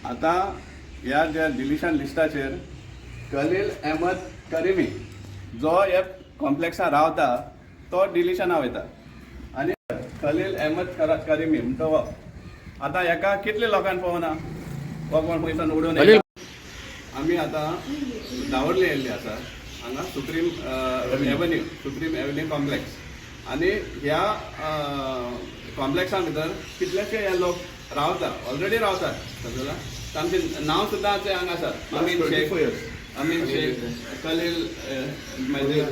आता ह्या ज्या डिलिशन लिस्टाचेर खलील अहमद करिमी जो ह्या कॉम्प्लेक्सान रावता तो डिलिशना वयता आनी खलील अहमद करिमी म्हणटा हो आतां हेका कितले लोकांनी पळोवना हो कोण खंयसान उडोवन येयला. आमी आतां दावर्ली येयल्ली आसा हांगा सुप्रीम एव्हेन्यू कॉम्प्लेक्स आनी ह्या कॉम्प्लेक्सा भितर कितलेशे हे लोक रावता ऑलरेडी रावतात समजला. तांचें नांव सुद्दां हांगा आसा अमीन शेख खलील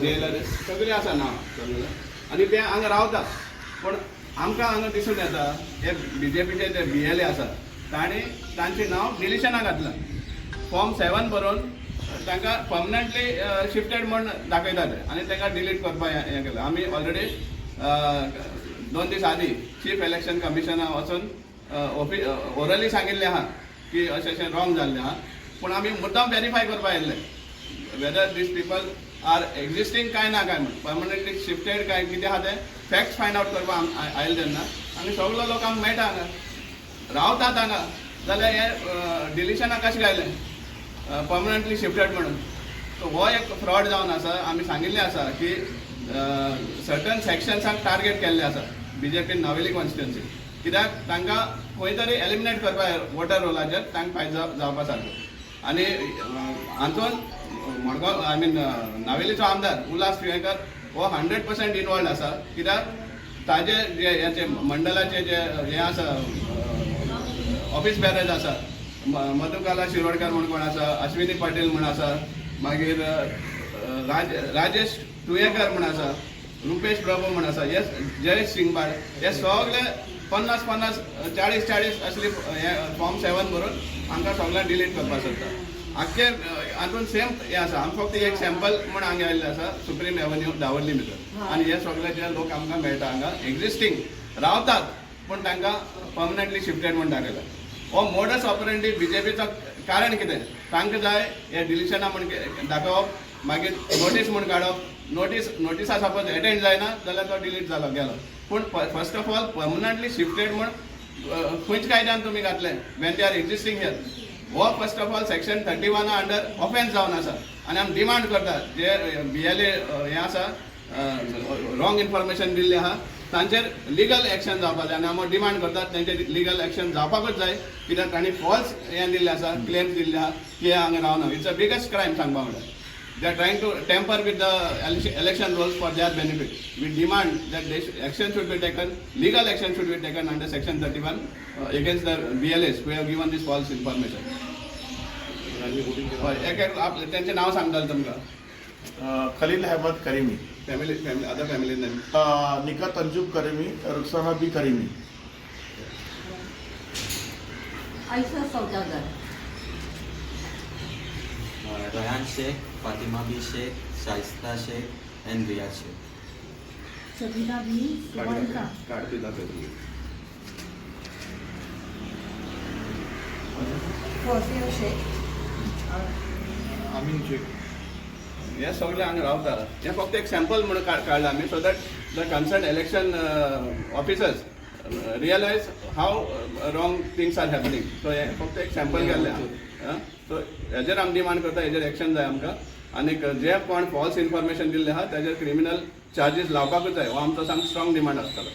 जेलर सगळीं आसा नांव समजला. आनी ते हांगा रावता पूण आमकां हांगा दिसून येता हे BJPचे जे BLA आसा तांचें नांव डिलिशना घातलां. फॉर्म 7 बरोवन तांकां परमनंटली शिफ्टेड म्हूण दाखयता ते आनी तांकां डिलीट करपाक हें केलें. आमी ऑलरेडी 2 दीस आदी चीफ इलेक्शन कमिशनाक वचून ओरली सांगिल्लें आहा की अशें रॉंग जाल्लें आहा. पूण आमी मुद्दाम व्हेरीफाय करपाक येयल्ले whether these people are existing काय ना काय म्हणून परमनंटली शिफ्टेड काय कितें आहा ते फॅक्ट्स फायंड आवट करपाक आयले तेन्ना आनी सगळो लोक आमकां मेळटा हांगा रावतात हांगा जाल्यार हे डिलिशनाक कशें गायलें परमनंटली शिफ्टेड म्हणून. सो हो एक फ्रॉड जावन आसा. आमी सांगिल्लें आसा की सर्टन सेक्शन्सांक टार्गेट केल्ले आसा BJP नावेली कॉन्स्टिट्युन्सी कित्याक तांकां खंय तरी एलिमिनेट करपाक वोटर रोलाचेर तांकां फायदो जावपा सारको. आनी हातून मडगांव नावेलीचो आमदार उल्हास पिळेकर हो 100% इनवॉल्ड आसा कित्याक ताजे जे हेचे मंडलाचे जे हे आसा ऑफिस बॅरेज आसा मधुकाला शिरोडकर म्हणून कोण आसा अश्विनी पाटील म्हणून आसा मागीर राजेश तुयेकर म्हणून आसा रुपेश प्रभू म्हणून आसा हे जयेश सिंगबाळ हे सगळे 50-50 40-40 असली हे फॉर्म 7 बरोवन आमकां सगळ्यांक डिलीट करपाक सोदता. आख्खे हातून सेम हे आसा. आमी फक्त एक सॅम्पल म्हूण हांगा आयिल्ले आसा सुप्रीम एव्हेन्यू दावर्ली भितर आनी हे सगळे जे लोक आमकां मेळटा हांगा एक्झिस्टींग रावतात पूण तांकां परमनंटली शिफ्टेड म्हूण दाखयला. हो मोडस ऑपरेंडी BJPचो कारण कितें तांकां जाय हे डिलिशना म्हूण दाखोवप मागीर नोटीस म्हूण काडप. नोटिसा सपोज एटेंड जायना जाल्यार तो डिलीट जालो गेलो. पूण first of all permanently shifted म्हूण खंयच्या कायद्यान तुमी घातलें when they are existing here. हो first of all section 31 under offence जावन आसा आनी आमी डिमांड करतात जे BLA हे आसा रॉंग इन्फॉर्मेशन दिल्लें आहा तांचेर लिगल एक्शन जावपाक जाय आनी आमी डिमांड करतात तांचेर लिगल एक्शन जावपाकूच जाय कित्याक तांणी फॉल्स हें दिल्लें आसा क्लेम्स दिल्ले आहा की हे हांगा रावना. इट्स अ बिगस्ट क्रायम सांगपा म्हणल्यार. They are trying to tamper with the election rules for their benefit. We demand that action should be taken, legal action should be taken under section 31 against the BLAs who have given this false information. त्यांचे नाव सांगताल तुमकां Khalil Ahmad Karimi family other family name निकात अंजुब Karimi Rukhsana B Karimi Ayesha Saudagar Rayhan Sheikh, Fatima B Sheikh, Shaista Sheikh and Riya Sheikh. Sabina B Suvarna card दिला तुम्ही फौजिया शेख अमीन शेख हे सगळे हांगा रावता. हे फक्त एक सॅम्पल म्हणून काडला आमी so that the concern election officers realise how wrong things are happening. So हे फक्त एक सॅम्पल केल्लें सो हेजेर आमी डिमांड करता हेजेर एक्शन जाय आमकां. आनी जे कोण फॉल्स इन्फॉर्मेशन दिल्लें आहा तेजेर क्रिमिनल चार्जीस लावपाकूच जाय हो आमचो सामको स्ट्रॉंग डिमांड आसतलो.